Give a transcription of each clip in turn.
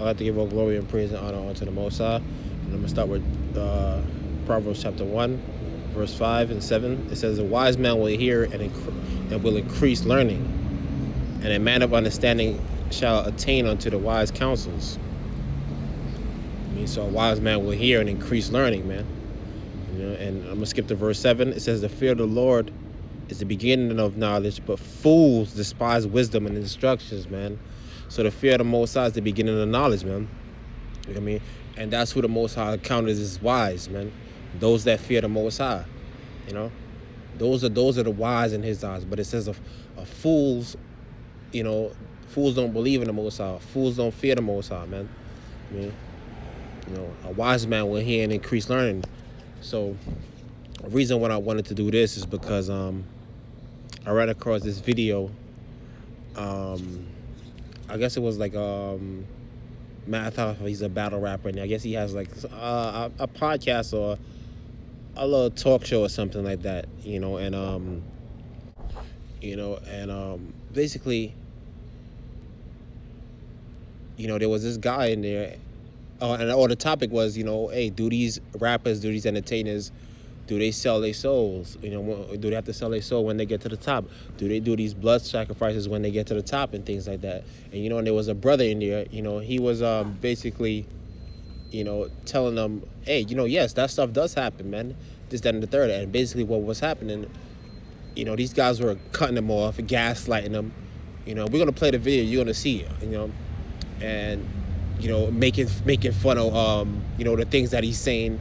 I like to give all glory and praise and honor unto the Most High. And I'm going to start with Proverbs chapter 1, verse 5 and 7. It says, a wise man will hear and will increase learning, and a man of understanding shall attain unto the wise counsels. I mean, so a wise man will hear and increase learning, man. You know, and I'm going to skip to verse 7. It says, the fear of the Lord is the beginning of knowledge, but fools despise wisdom and instructions, man. So the fear of the Most High is the beginning of knowledge, man. You know what I mean? And that's who the Most High counters as wise, man. Those that fear the Most High, you know. Those are the wise in His eyes. But it says of fools, you know, fools don't believe in the Most High. Fools don't fear the Most High, man. I mean, you know, a wise man will hear and increase learning. So the reason why I wanted to do this is because I ran across this video. I guess it was like Matt, I thought he's a battle rapper, and I guess he has like a podcast or a little talk show or something like that, you know. And basically, you know, there was this guy in there, and the topic was, you know, hey, do these rappers, do these entertainers, do they sell their souls? You know, do they have to sell their soul when they get to the top? Do they do these blood sacrifices when they get to the top and things like that? And, you know, and there was a brother in there, you know, he was basically, you know, telling them, hey, you know, yes, that stuff does happen, man. This, that, and the third. And basically what was happening, you know, these guys were cutting them off, gaslighting them. You know, we're going to play the video, you're going to see it, you know, and, you know, making fun of, you know, the things that he's saying.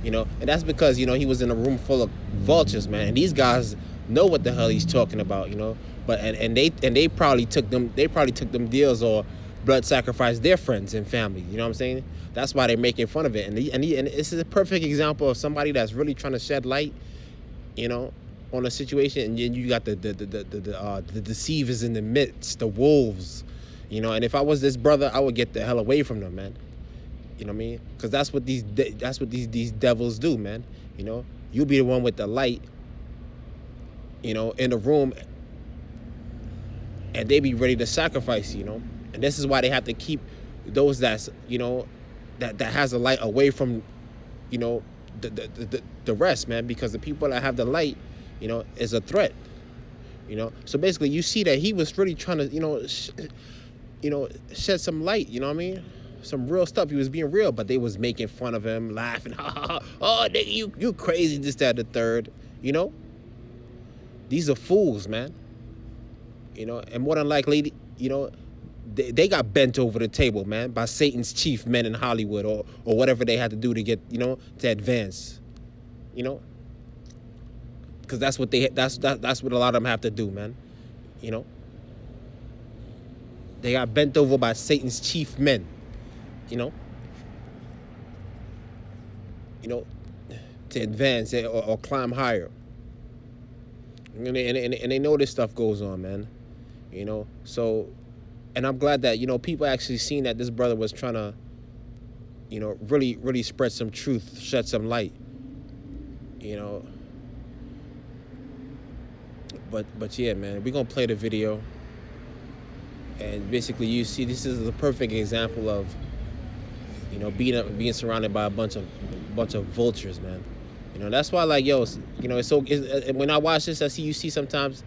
You know, and that's because, you know, he was in a room full of vultures, man. And these guys know what the hell he's talking about, you know. But and they probably took them deals or blood sacrificed their friends and family. You know what I'm saying? That's why they're making fun of it. And this is a perfect example of somebody that's really trying to shed light, you know, on a situation. And then you got the deceivers in the midst, the wolves, you know. And if I was this brother, I would get the hell away from them, man. You know what I mean? Because that's what these devils do, man. You know, you'll be the one with the light, you know, in the room, and they be ready to sacrifice, you know. And this is why they have to keep those that's, you know, that has the light away from, you know, the rest, man. Because the people that have the light, you know, is a threat, you know. So basically, you see that he was really trying to, you know, shed some light. You know what I mean? Some real stuff. He was being real, but they was making fun of him, laughing. Oh, you crazy, this, that, the third. You know? These are fools, man. You know, and more than likely, you know, they got bent over the table, man, by Satan's chief men in Hollywood or whatever they had to do to get, you know, to advance. You know? Because that's what that's what a lot of them have to do, man. You know? They got bent over by Satan's chief men. You know, to advance or climb higher. And they know this stuff goes on, man. You know, so, and I'm glad that, you know, people actually seen that this brother was trying to, you know, really spread some truth, shed some light. You know, but yeah, man, we're gonna play the video, and basically you see this is the perfect example of, you know, being surrounded by a bunch of vultures, man. You know, that's why, like, yo, you know, when I watch this, you see sometimes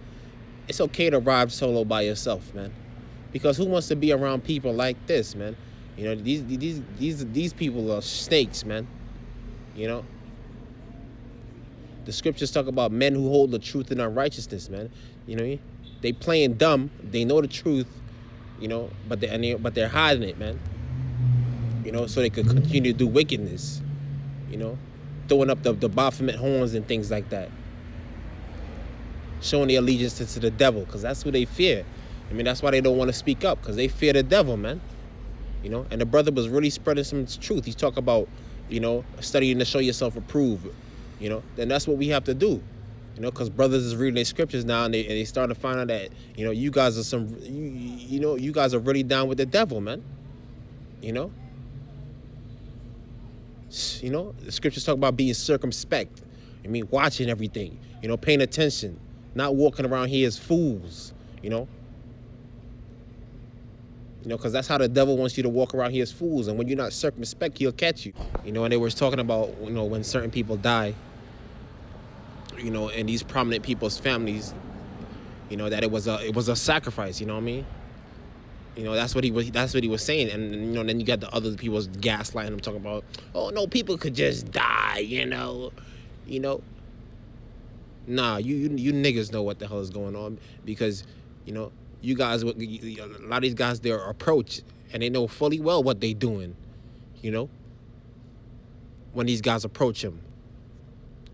it's okay to ride solo by yourself, man. Because who wants to be around people like this, man? You know, these people are snakes, man. You know, the scriptures talk about men who hold the truth in unrighteousness, man. You know what I mean? They playing dumb. They know the truth, you know, but they're hiding it, man. You know, so they could continue to do wickedness, you know, throwing up the Baphomet horns and things like that, showing their allegiance to the devil, because that's who they fear. I mean, that's why they don't want to speak up, because they fear the devil, man. You know, and the brother was really spreading some truth. He's talking about, you know, studying to show yourself approved, you know, and that's what we have to do, you know, because brothers is reading their scriptures now, and they starting to find out that, you know, you guys are you guys are really down with the devil, man. You know, the scriptures talk about being circumspect. I mean, watching everything, you know, paying attention, not walking around here as fools, you know. You know, because that's how the devil wants you to walk around here as fools. And when you're not circumspect, he'll catch you. You know, and they were talking about, you know, when certain people die, you know, in these prominent people's families, you know, that it was a sacrifice. You know what I mean? You know, that's what he was saying. And you know, then you got the other people gaslighting him, talking about, oh no, people could just die. You know. Nah, you niggas know what the hell is going on, because, you know, you guys, a lot of these guys, their approach, and they know fully well what they doing, you know, when these guys approach them,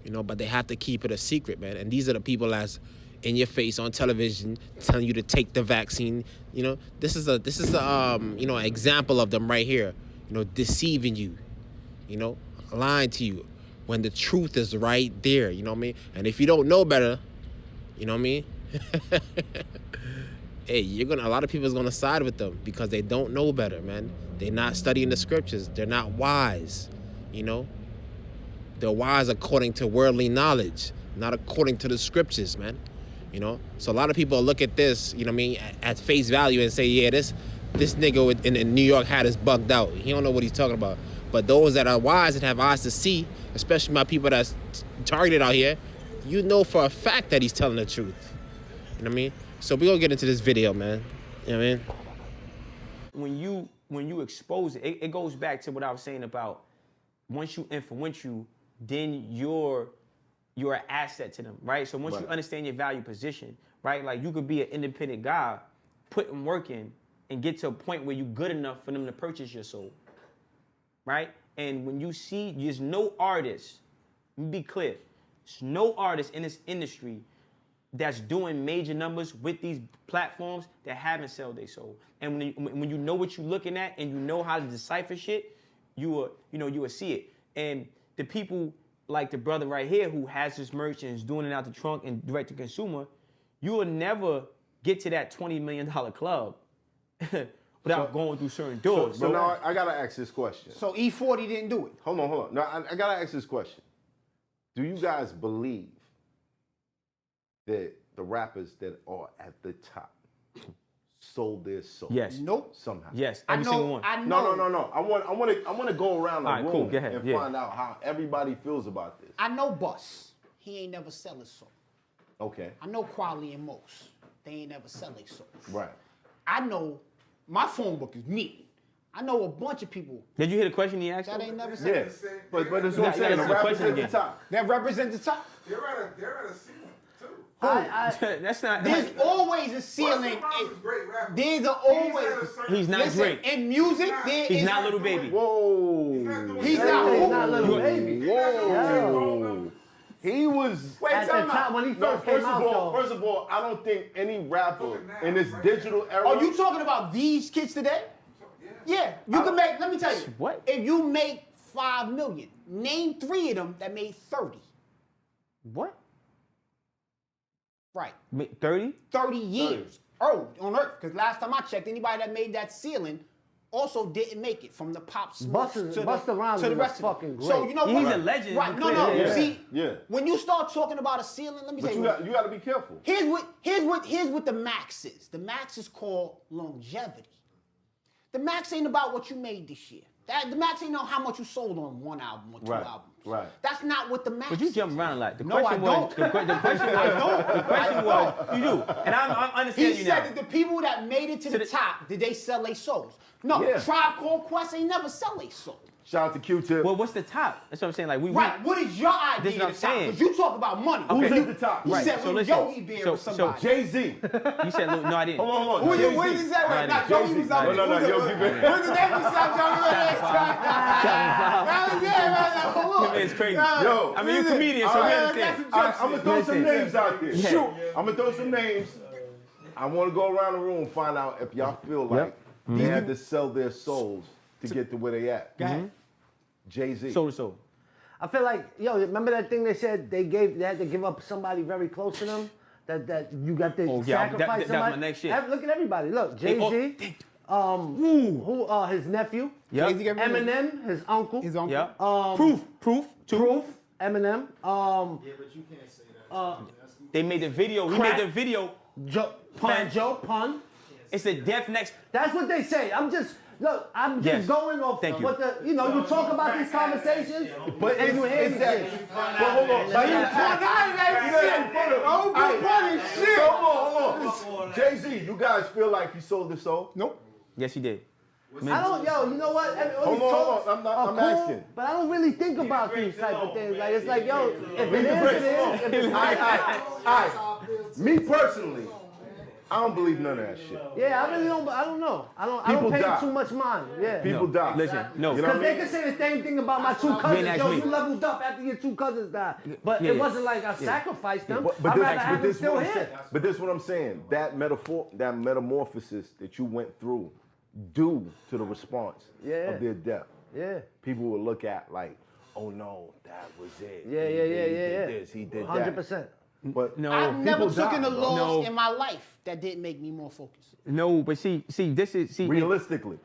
you know, but they have to keep it a secret, man. And these are the people that's in your face on television telling you to take the vaccine. You know, this is a you know, example of them right here, you know, deceiving you, you know, lying to you, when the truth is right there, you know what I mean? And if you don't know better, you know what I mean? Hey, a lot of people is gonna side with them because they don't know better, man. They're not studying the scriptures. They're not wise, you know? They're wise according to worldly knowledge, not according to the scriptures, man. You know? So a lot of people look at this, you know what I mean, at face value and say, yeah, this nigga in New York had us bugged out. He don't know what he's talking about. But those that are wise and have eyes to see, especially my people that's targeted out here, you know for a fact that he's telling the truth. You know what I mean? So we're gonna get into this video, man. You know what I mean? When you expose it, it goes back to what I was saying about once you influence you, then you're an asset to them, right? So once you understand your value position, right? Like you could be an independent guy, putting work in, and get to a point where you're good enough for them to purchase your soul, right? And when you see, there's no artist, let me be clear, there's no artist in this industry that's doing major numbers with these platforms that haven't sold their soul. And when you know what you're looking at and you know how to decipher shit, you will see it. And the people like the brother right here who has this merch and is doing it out the trunk and direct to consumer, you will never get to that $20 million club without going through certain doors. So now I gotta ask this question. So E40 didn't do it. Hold on. No, I gotta ask this question. Do you guys believe that the rappers that are at the top sold their soul? Yes. Nope. Somehow. Yes. Every single one. I know. No. I want to go around the room cool. Go ahead. and find out how everybody feels about this. I know Bus. He ain't never sell his soul. Okay. I know Quali and Mos. They ain't never sell their soul. Right. I know my phone book is me. I know a bunch of people Did you hear the question he asked? that ain't never sell. Yeah. But it's what I'm saying. The that's the rappers question at the again. top. That represent the top. They're at a ceiling too. That's not. There's always a ceiling. Busta Rhymes is great rapper. There's always. He's not Listen, Drake. in music, there He's is. not Little Baby. Whoa. He's not. not Little Baby. Whoa. He was Wait, At the time time out. when he No, first came out, though. first of all, I don't think any rapper in this digital era. Are you talking about these kids today? Yeah, you can make. Let me tell you. What? If you make 5 million, name 3 of them that made 30. What? Right. 30? 30 years. Oh, on Earth. Because last time I checked, anybody that made that ceiling also didn't make it, from the Pop Smoke to Busta Rhymes the is rest of fucking it. great. So you know He's what? a legend. Right. No. Yeah. See, Yeah. when you start talking about a ceiling, let me But tell you got to be careful. Here's what the max is. The max is called longevity. The max ain't about what you made this year. The max ain't know how much you sold on 1 album or 2 albums. Right. That's not what the max But you is. jump around a lot. The No, question I was, don't. The question was, you do. And I'm He understanding you now. said that the people that made it to the top, did they sell their souls? No, Yeah. Tribe Called Quest ain't never sell their soul. Shout out to Q-Tip. Well, what's the top? That's what I'm saying. Like, Right, what is your This is idea what of I'm the top? saying. Because you talk about money. Who's Okay. at the top? You Right, said so when listen. Yogi Bear So- was so somebody. Jay-Z. You said, no, I didn't. Hold on. Who Jay-Z. is that right now? Right, Yogi Jay-Z. was out there. No, Who's Yogi the- Bear. What's the name of the song? It's crazy. Yo, I mean, you're a comedian, so we understand. I'm going to throw some Listen. names out there. Yeah. Shoot. I'm going to throw some names. I want to go around the room and find out if y'all feel like they had to sell their souls to get to where they at. Go ahead. Jay-Z. So. I feel like, remember that thing they said they had to give up somebody very close to them? That you got to sacrifice that's somebody? my next shit. Look at everybody. Look, Jay-Z, his nephew, Yep. Jay-Z got rid of it. Eminem, his uncle. His uncle. Yeah. Proof. Eminem. Yeah, but you can't say that. They made the video. He Crack. made the video. Fat Joe, Pun. It's a death next. That's what they say. I'm just Yes. going off Thank you. what you talk about these conversations, But and you hear it's this that. shit. But hold on. But Hold on. Jay-Z, you guys feel like he sold his soul? Nope. Yes, he did. I don't, you know what? I mean, all Hold these on, talks hold on. are I'm cool, asking. but I don't really think about these type of things. Like, it's like, yo, if it is, it is. If it's not, All right. Me personally, I don't believe none of that shit. yeah, I really don't. I don't know. I don't People pay die. too much mind. Yeah. People die. Listen, no. You know what Because I they mean? can say the same thing about my two You cousins. ain't Yo, asked you me. leveled up after your two cousins died. But Yeah. it wasn't like I sacrificed them. But I'd rather have them this still what I'm here. saying. But this is what I'm saying. That metamorphosis that you went through due to the response Yeah. of their death. Yeah. People will look at like, oh no, that was it. Yeah, He yeah, did yeah. this, he did that. 100%. But No. I've never people taken die, a bro. loss No. in my life that didn't make me more focused. No, but see, this is Realistically.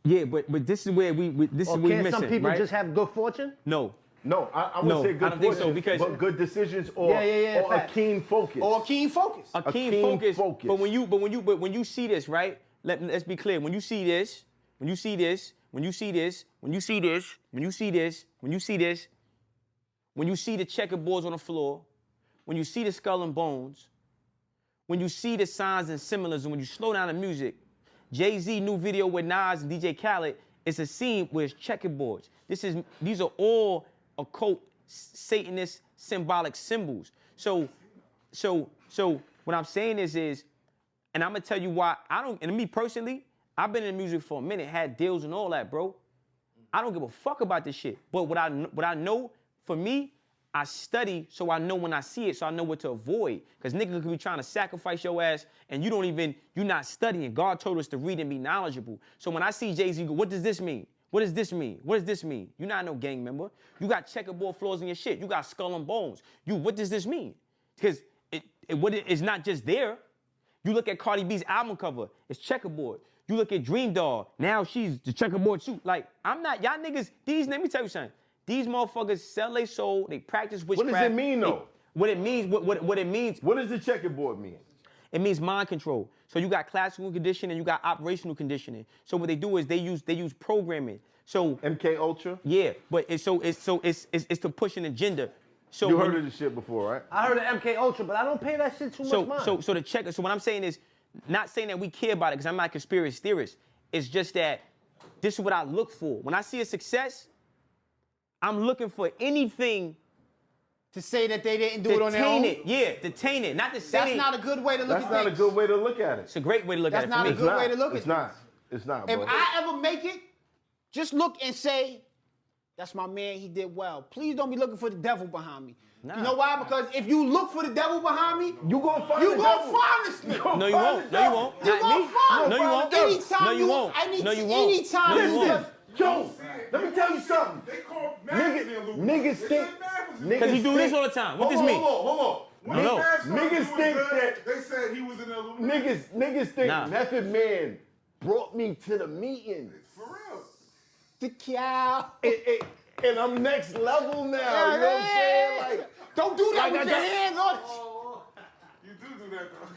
Yeah, but this is where this is Or where we can't missing, some people right? just have good fortune? No. No, I would No, say I good don't think so, fortune, because- but good decisions or, Yeah, or a facts. keen focus. Or a keen focus. A keen keen focus. focus. But when you see this, right? Let's be clear. When you see this, when you see this, when you see this, when you see this, when you see this, when you see this, when you see the checkerboards on the floor, when you see the skull and bones, when you see the signs and symbolism, when you slow down the music, Jay-Z new video with Nas and DJ Khaled, it's a scene where it's checkerboards. These are all occult Satanist symbolic symbols. So what I'm saying is, and I'm gonna tell you why and me personally, I've been in music for a minute, had deals and all that, bro. I don't give a fuck about this shit. But what I know, for me, I study so I know when I see it, so I know what to avoid. Because niggas could be trying to sacrifice your ass and you're not studying. God told us to read and be knowledgeable. So when I see Jay-Z go, what does this mean? What does this mean? What does this mean? You're not no gang member. You got checkerboard floors in your shit. You got skull and bones. What does this mean? Because it's not just there. You look at Cardi B's album cover, it's checkerboard. You look at Dream Doll, now she's the checkerboard too. Like, y'all niggas, let me tell you something. These motherfuckers sell their soul, they practice witchcraft. What does it mean though? What it means, what it means, What does the checkerboard mean? it means mind control. So you got classical conditioning, you got operational conditioning. So what they do is they use programming. So MK Ultra? yeah, but it's to push an agenda. So You when- heard of this shit before, right? I heard of MK Ultra, but I don't pay that shit too much mind. So the checker. So what I'm saying is, not saying that we care about it because I'm not a conspiracy theorist. It's just that this is what I look for. When I see a success, I'm looking for anything To say that they didn't do to it on their own. taint it. Yeah, to taint it. Not to say That's not a good way to look That's at not a things. good way to look at it. It's a great way to look That's at it not for a me. good way to look at It's not. It's not, If bro. I ever make it, just look and say, that's my man, he did well. Please don't be looking for the devil behind me. Nah. You know why? Because if you look for the devil behind me, You gonna find you the gonna devil. find this nigga. No, you won't. No, you won't. You Not gonna me. find No, you won't. Anytime No, you won't. No, you won't. Anytime No, you you won't. Yo, let me tell you something. They call math the Illuminati. Niggas They think. said math was niggas Because he do this think- all the time. What Hold this on, mean? Hold on. When I don't know. math started Niggas doing think good, that- they said he was in the Illuminati. Niggas think Nah. Method Man brought me to the meeting. For real. the cow. And I'm next level now. You know what I'm saying? Like, Don't do that Like, with I your got- hands on. You do that though.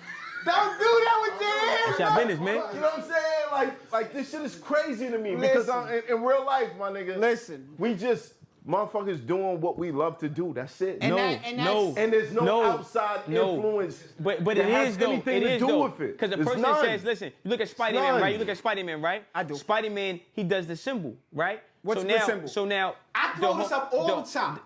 Don't do that with your hands. It's your on. business, man. you know what I'm saying? Like this shit is crazy to me because in real life, my nigga. Listen. we just motherfuckers doing what we love to do. That's it. And No, that- and no. that's- And there's no, No, outside no. influence. But that it has is though. anything It to is do though. with it. Because the It's person none. says, listen, you look at Spider-Man, none. right? You look at Spider-Man, right? I do. Spider-Man, he does the symbol, right? What's so the now, symbol? So now, I the throw whole- this up all the time.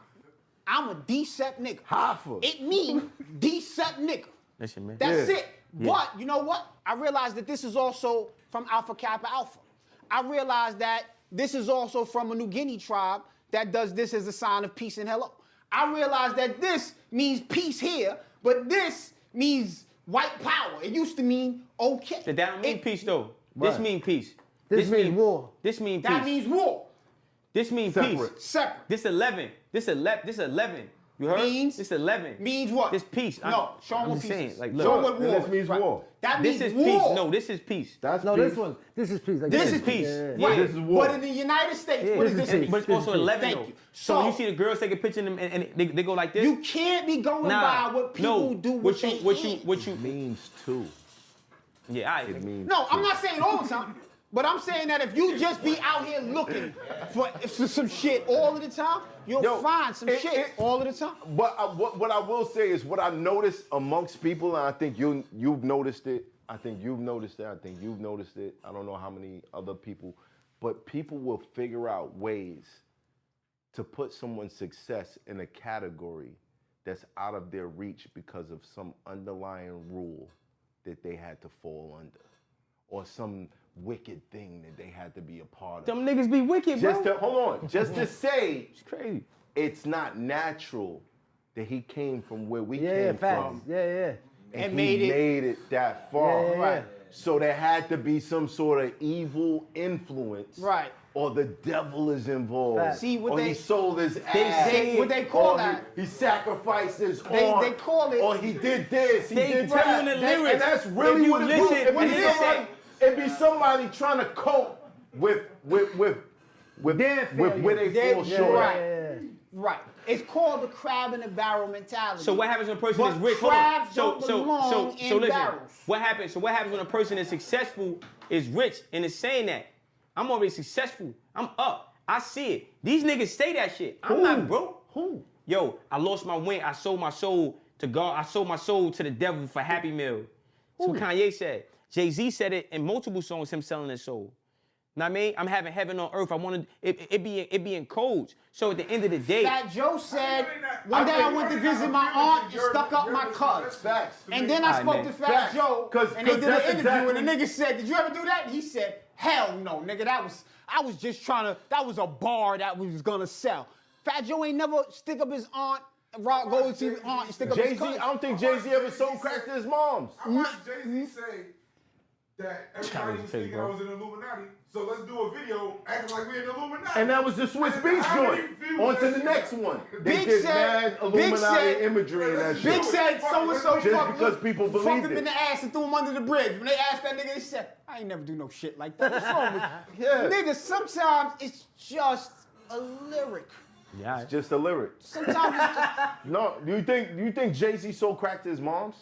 I'm a D-set nigga. Hoffa. It means D-set nigga. Listen, man. That's Yeah. it. But you know what? I realized that this is also from Alpha Kappa Alpha. I realized that this is also from a New Guinea tribe that does this as a sign of peace and hello. I realized that this means peace here, but this means white power. It used to mean okay. That don't mean It- peace though. This Right. mean peace. This means war. This mean That peace. means war. This mean Separate. peace. Separate. This 11. This 11. You heard? Means- This 11. Means what? This peace. No, show 'em I'm what just peace saying, is. like, Show look. 'em what And war this means right. war. That This means is war. peace. No, this is peace. That's No, peace. this is peace. Like, This yeah. is peace. Yeah. Yeah. This is war. But in the United States, Yeah, what does this this is mean? peace. But it's also 11 Thank though. you. So when So- you see the girls take a picture and they go like this. You can't be going by what people no. do with what you their what you hands. what you means too. Yeah, I it means. No, I'm not saying all the time. But I'm saying that if you just be out here looking for some shit all of the time, you'll Yo, find some shit all of the time. But what I will say is what I noticed amongst people, and I think you've noticed it. I think you've noticed it. I think you've noticed it. I don't know how many other people, but people will figure out ways to put someone's success in a category that's out of their reach because of some underlying rule that they had to fall under, or some wicked thing that they had to be a part of. Them niggas be wicked, bro. Just to, hold on, just to say, It's crazy. it's not natural that he came from where we Yeah, came facts. from. Yeah. And made he it- made it that far. Yeah, yeah, yeah. So there had to be some sort of evil influence. Right. Or the devil is involved. Facts. See, what or they- he sold his ass. what they call or that- He sacrificed his They arm. call it- Or he did this. He They did throw that. in the That- lyrics. And that's really If you what it listen, is. and they say- It'd be somebody trying to cope with Their where they Their- fall yeah, short. right. Right. It's called the crab in the barrel mentality. So what happens when a person But is rich? Hold on. crabs don't belong in listen. barrels. What happens? So what happens when a person is successful, is rich, and is saying that I'm already successful, I'm up, I see it. These niggas say that shit. I'm not broke. Who? Yo, I lost my wing. I sold my soul to God. I sold my soul to the devil for Happy Meal. That's what Kanye said. Jay-Z said it in multiple songs, him selling his soul. Know what I mean? I'm having heaven on earth. I wanted it be in codes. So at the end of the day, Fat Joe said, one day I went to visit my aunt and stuck up my cuz. Facts. And then I Alright, spoke man. to Fat Facts. Joe, 'Cause and they did an that's interview, and the exactly- nigga said, "Did you ever do that?" And he said, "Hell no, nigga. I was just trying to. That was a bar that we was gonna sell." Fat Joe ain't never stick up his aunt, go and see his aunt and stick up his Jay-Z, cousin. I don't think Jay-Z ever sold crack to his moms. I watched Jay-Z say that everybody Chinese was face, thinking bro. I was in the Illuminati, so let's do a video acting like we're in the Illuminati. And that was the Swiss Beats How many joint. views On to that the shit next got? one. They Big did said- mad Big Illuminati said- imagery and that Big shit. Big said so and so Just fucked because him, people fucked believed him it. in the ass and threw him under the bridge. When they asked that nigga, he said, "I ain't never do no shit like that." What's wrong with you? Yeah. Nigga, sometimes it's just a lyric. yeah, Just a lyric. Sometimes it's just, No, do you think Jay-Z sold crack to his moms?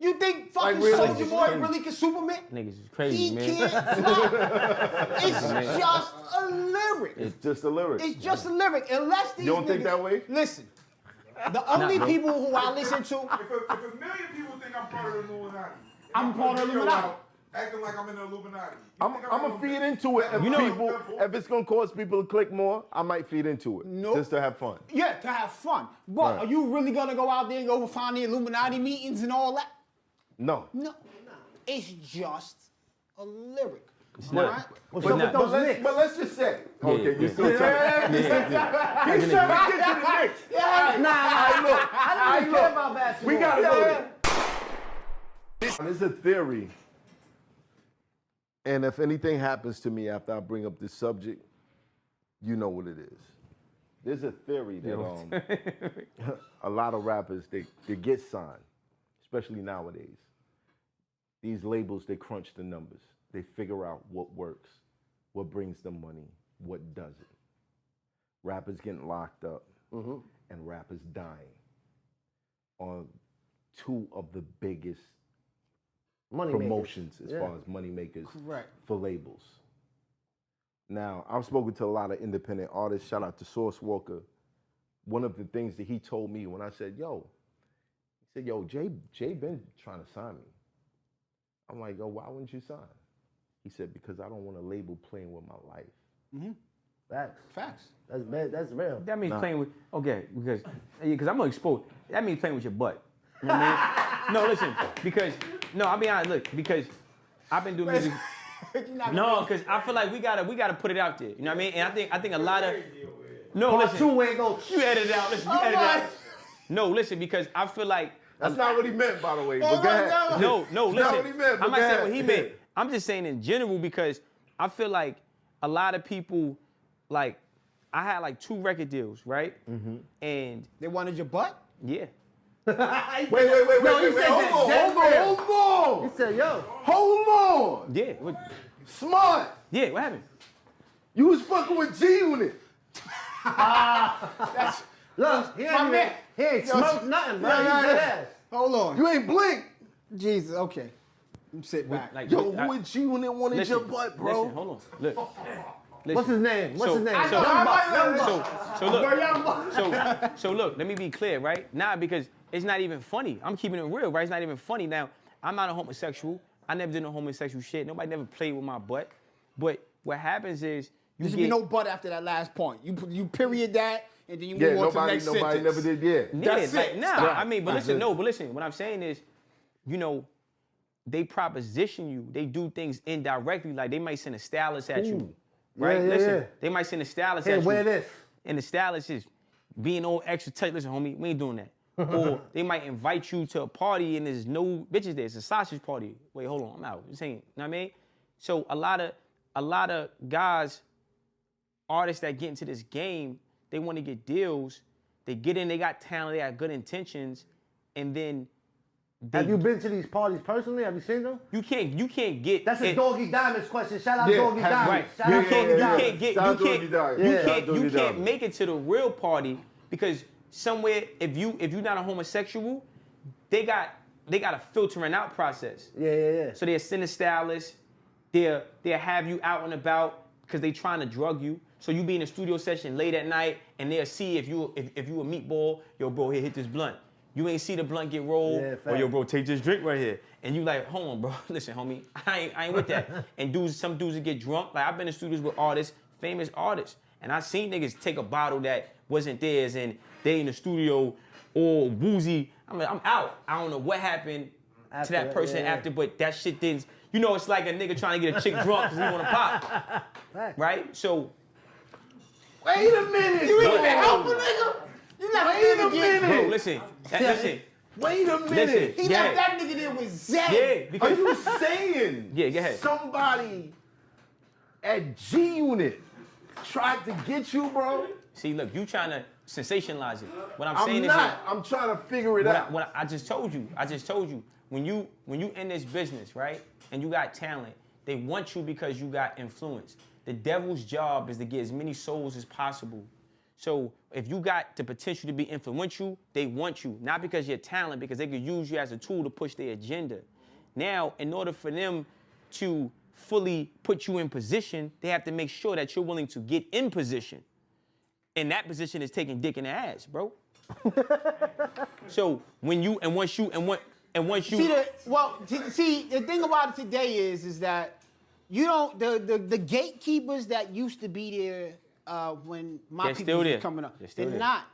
you think fucking Like, really? Soulja Boy really can Superman? niggas is crazy, He man. can't fly. It's just a lyric. It's just a lyric. It's just a lyric. Unless these You don't think niggas- that way? Listen, the only bro. people who I listen to, If a million people think I'm part of the Illuminati, and I'm I put part of a the video Illuminati. out Acting like I'm in the Illuminati. I'm gonna feed into it. If You know- people, if it's gonna cause people to click more, I might feed into it. Nope. Just to have fun. yeah, to have fun. But Right. are you really gonna go out there and go find the Illuminati meetings and all that? No. No, it's just a lyric. not. Alright? What's up with those Knicks? But let's just say. Okay, yeah. you still trying to get to the Knicks. I don't care about basketball. We gotta go there. There's a theory, and if anything happens to me after I bring up this subject, you know what it is. There's a theory that a lot of rappers they get signed, especially nowadays. These labels they crunch the numbers. They figure out what works, what brings them money, what doesn't. Rappers getting locked up and rappers dying on two of the biggest Money promotions as Yeah. far as money makers Correct. for labels. Now, I've spoken to a lot of independent artists. Shout out to Source Walker. One of the things that he told me when I said, he said, Jay been trying to sign me. I'm like, yo, why wouldn't you sign? He said, because I don't want a label playing with my life. Facts. Facts. That's bad. That's real. That means playing with, okay, because I'm gonna expose. That means playing with your butt. You know what I mean? No, listen, because I'll be honest. Look, because I've been doing music. No, because I feel like we gotta put it out there. You know what I mean? And I think a lot of. No, Part listen. two where it goes. You edit it out. Listen, you edit it out. No, listen, because I feel like. That's not what he meant, by the way. But go ahead. No, That's listen. not what he meant, but I'm not go saying ahead. what he meant. I'm just saying in general because I feel like a lot of people, like, I had like 2 record deals, right? Mm-hmm. And They wanted your butt? yeah. Wait. he said that. Hold on. He said, yo. Hold on. Yeah. What, Smart. yeah, what happened? You was fucking with G-Unit. Look, he My man. ain't smoked nothing, bro. He dead ass. Hold on. You ain't blink. Jesus, okay. Sit back. Like, Yo, with- who is you when they wanted listen, your butt, bro? Listen, hold on. Look. What's his name? What's So- his name? so- Young Buck. So look. So look. Let me be clear, right? Nah, because it's not even funny. I'm keeping it real, right? It's not even funny. Now, I'm not a homosexual. I never did no homosexual shit. Nobody never played with my butt. But what happens is you There should get be no butt after that last point. You period that, and then you Yeah, move on to the next nobody sentence. never did. Yeah. Yeah, That's like, it. nah. Stop. I mean, but That's listen, it. no, but listen. What I'm saying is, you know, they proposition you. They do things indirectly. Like they might send a stylist at you, right? Yeah, listen, yeah. they might send a stylist Hey, at you. wear this. And the stylist is being all extra tight. Listen, homie, we ain't doing that. Or they might invite you to a party and there's no bitches there. It's a sausage party. Wait, hold on, I'm out. This ain't, you know what I mean? So a lot of guys, artists that get into this game, they want to get deals. They get in, they got talent, they got good intentions, and then Have you been to these parties personally? Have you seen them? you can't get That's a it- Doggy Diamonds question. Shout out Yeah, Doggy have- Diamonds. Right. Shout You out can't, Doggy you Diamonds. can't get, Shout you out to can't, Doggy Diamonds. you Yeah. can't, Shout out to you Doggy can't Diamonds. make it to the real party because somewhere if you're not a homosexual, they got a filtering out process. Yeah. So they'll send a stylist, they'll have you out and about because they trying to drug you. So you be in a studio session late at night and they'll see if you a meatball, yo bro, here hit this blunt. You ain't see the blunt get rolled, Yeah, or fact. yo bro, take this drink right here. And you like, hold on, bro, listen, homie, I ain't with that. And some dudes that get drunk, like I've been in studios with artists, famous artists, and I seen niggas take a bottle that wasn't theirs and they in the studio all woozy. I'm like, I'm out. I don't know what happened After to that that, person yeah. after, but that shit didn't, you know, it's like a nigga trying to get a chick drunk because he want to pop, Fact. right? So, Wait a minute. You bro. even help a nigga? You left Wait a that nigga get- minute. bro, listen, listen, Wait a minute. listen. He Yeah. left that nigga there with Zed. Yeah, Are because you saying Yeah, go ahead. somebody at G Unit tried to get you, bro? see, look, you trying to sensationalize it. What I'm I'm saying not. is, I'm trying to figure it out. I just told you, when you in this business, right, and you got talent, they want you because you got influence. The devil's job is to get as many souls as possible. So if you got the potential to be influential, they want you, not because you're talent, because they could use you as a tool to push their agenda. Now, in order for them to fully put you in position, they have to make sure that you're willing to get in position. And that position is taking dick in the ass, bro. So once you See, the thing about it today is that you don't the gatekeepers that used to be there when my They're people still was there. coming up. They're still They're there. not.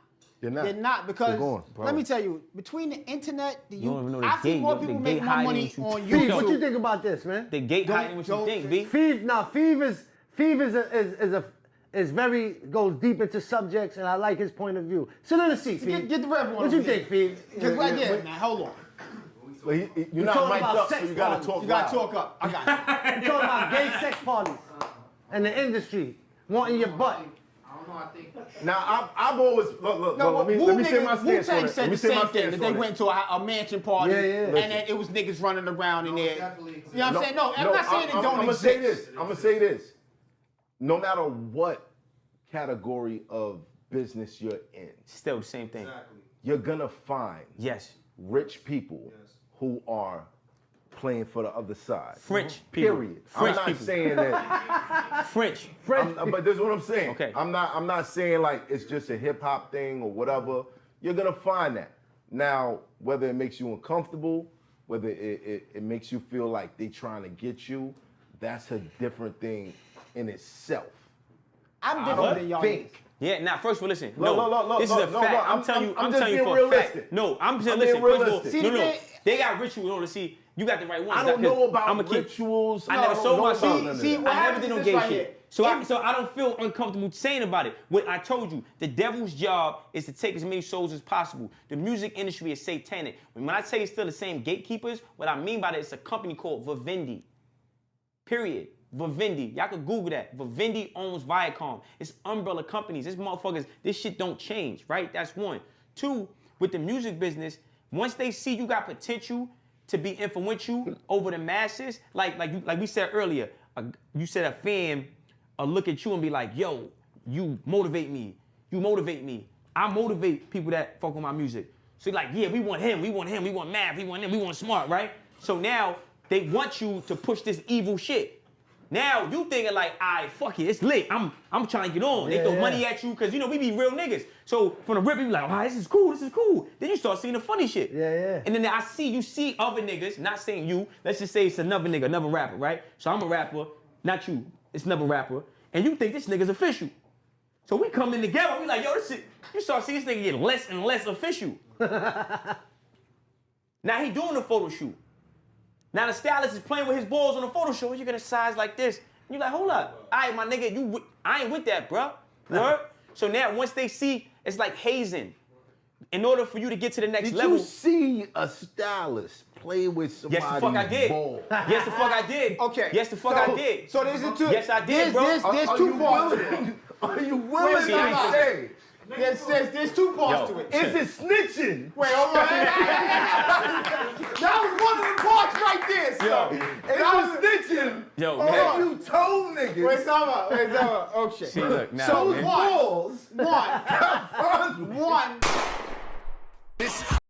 They're not. They're not because They're gone, bro. let me tell you, between the internet, don't even know the I see gate, more yo. The people gate make more hiding money what you on think. Feeve, YouTube. what you think about this, man? the gate Don't- hiding what you don't- think, B. Feeve is very goes deep into subjects, and I like his point of view. Sit in the seat, Feeve. Get the red one. What you over here. think, Feeve? Just right there, man. Hold on. But you're not talking mic'd about up, so sex you gotta parties. talk You gotta loud. talk up. I got it. I'm talking about gay sex parties and the industry wanting your butt. Now I've always look. No, let me say my stance on Wu-Tang it. said Let me the say same my thing, stance that they on it. went to a mansion party, Yeah, yeah. and Listen. that it was niggas running around in there. definitely You know what I'm saying? No, I'm not saying it don't I'm exist. I'm gonna say this. No matter what category of business you're in, Still the same thing. you're gonna find Yes. rich people who are playing for the other side. French people. Period. French I'm not people. saying that. French. But this is what I'm saying. Okay. I'm not saying like it's just a hip hop thing or whatever. You're gonna find that. Now, whether it makes you uncomfortable, whether it makes you feel like they trying to get you, that's a different thing in itself. I'm different than y'all. Think. Yeah, now first of all, listen. Look, No, look, this is a look, fact. look, I'm telling you, I'm I'm just telling you being for a realistic. fact. No, I'm just I'm listen. being First of all, realistic. See, no, the no, thing- they got rituals. No, see, you got the right ones. I don't know about keep. rituals. I never don't sold know myself. about none of See, that. what I never happens did no is gay this right shit. here. So I don't feel uncomfortable saying about it. What I told you, the devil's job is to take as many souls as possible. The music industry is satanic. When I say it's still the same gatekeepers, what I mean by that, it's a company called Vivendi. Period. Vivendi. Y'all can Google that. Vivendi owns Viacom. It's umbrella companies. This motherfuckers, this shit don't change, right? That's one. Two, with the music business, once they see you got potential to be influential over the masses, like we said earlier, you said a fan look at you and be like, yo, you motivate me. You motivate me. I motivate people that fuck with my music. So you're like, yeah, we want him, we want him, we want Math, we want him, we want Smart, right? So now they want you to push this evil shit. Now you thinking like, alright, fuck it, it's lit. I'm trying to get on. They throw money at you because you know we be real niggas. So from the rip, you be like, oh, this is cool. Then you start seeing the funny shit. Yeah. And then you see other niggas, not saying you. Let's just say it's another nigga, another rapper, right? So I'm a rapper, not you. It's another rapper, and you think this nigga's official. So we come in together. We like, yo, this shit. You start seeing this nigga get less and less official. Now he doing the photo shoot. Now the stylist is playing with his balls on the photo shoot. You're gonna size like this. And you're like, hold up. All right, my nigga, I ain't with that, bro. Word? So now once they see, it's like hazing. In order for you to get to the next level. Did you see a stylist play with somebody's Yes, the fuck I did. ball? Yes, the fuck I did. Okay. Yes, the fuck I did. So there's a two. Yes, I did, bro. There's two parts to it. Are you willing See, I to ain't- say? There's two parts Yo. to it. Is it snitching? Wait, hold on. That was one of the parts right there, son. Is it snitching? Yo, Or man. you told niggas? Wait, time out. Okay. See, look, now, So man. one, Balls got